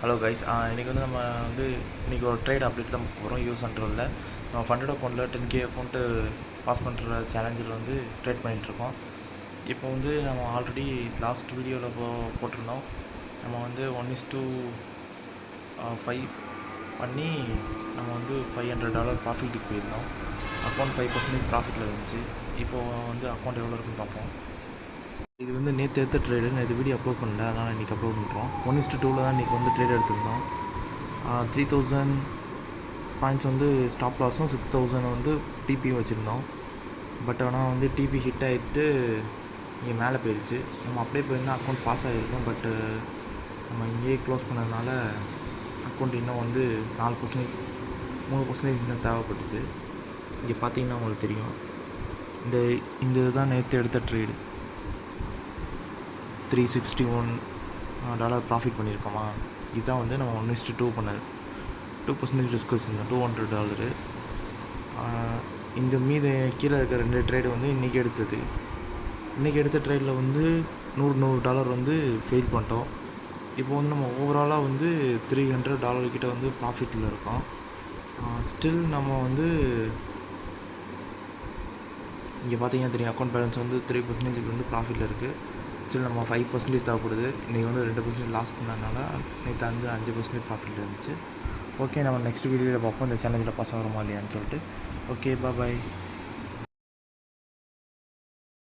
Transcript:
Hello guys, இன்றைக்கி வந்து நம்ம இன்றைக்கி ஒரு ட்ரேட் அப்டேட் தான் போகிறோம். யூஸ் அண்ட்ரோலில் நம்ம ஃபண்டட் அக்கௌண்ட்டில் 10K அக்கௌண்ட்டு பாஸ் பண்ணுற சேலஞ்சில் ட்ரேட் பண்ணிகிட்ருக்கோம். இப்போ நம்ம ஆல்ரெடி லாஸ்ட் வீடியோவில் போட்டிருந்தோம். நம்ம 1:5 பண்ணி நம்ம $500 ப்ராஃபிட்டுக்கு போயிருந்தோம். அக்கௌண்ட் 5% ப்ராஃபிட்டில் இருந்துச்சு. இப்போது அக்கௌண்ட் எவ்வளோ இருக்குன்னு பார்ப்போம். இது நேற்று எடுத்த ட்ரேடு. நேற்று வீடியோ அப்லோட் பண்ணல, அதனால் இன்றைக்கி அப்லோட் பண்ணுறோம். 1:2 தான் இன்றைக்கி ட்ரேட் எடுத்திருந்தோம். 3000 பாயிண்ட்ஸ் ஸ்டாப் லாஸும் 6000 டிபியும் வச்சுருந்தோம். பட் ஆனால் டிபி ஹிட் ஆகிட்டு இங்கே மேலே போயிடுச்சு. நம்ம அப்படியே போயிருந்தால் அக்கௌண்ட் பாஸ் ஆகிருக்கும். பட்டு நம்ம இங்கேயே க்ளோஸ் பண்ணதுனால அக்கௌண்ட் இன்னும் 4% 3% இன்னும் தேவைப்பட்டுச்சு. இங்கே பார்த்தீங்கன்னா உங்களுக்கு தெரியும். இந்த இதுதான் நேற்று எடுத்த ட்ரேடு. $361 ப்ராஃபிட் பண்ணியிருக்கோமா. இதுதான் நம்ம 1:2 பண்ணது. 2% ரிஸ்க் வச்சுருந்தோம், $200. இந்த மீது கீழே இருக்க 2 ட்ரேடு இன்றைக்கி எடுத்தது. இன்றைக்கி எடுத்த ட்ரேடில் $100 ஃபெயில் பண்ணிட்டோம். இப்போ நம்ம ஓவராலாக $300 கிட்ட ப்ராஃபிட்டில் இருக்கோம். ஸ்டில் நம்ம இங்கே பார்த்தீங்கன்னா தெரியும், அக்கௌண்ட் பேலன்ஸ் 3% ப்ராஃபிட்டில் இருக்குது. ஸ்டில் நம்ம 5% தேவைப்படுது. இன்றைக்கி 2% லாஸ் பண்ணதுனால நேற்று 5% ப்ராஃபிட்டில் இருந்துச்சு. ஓகே, நம்ம நெக்ஸ்ட் வீடியோவில் பார்ப்போம் இந்த சேலஞ்சில் பாஸ் ஆகிறோமா இல்லையான்னு சொல்லிட்டு. ஓகே, பாய்.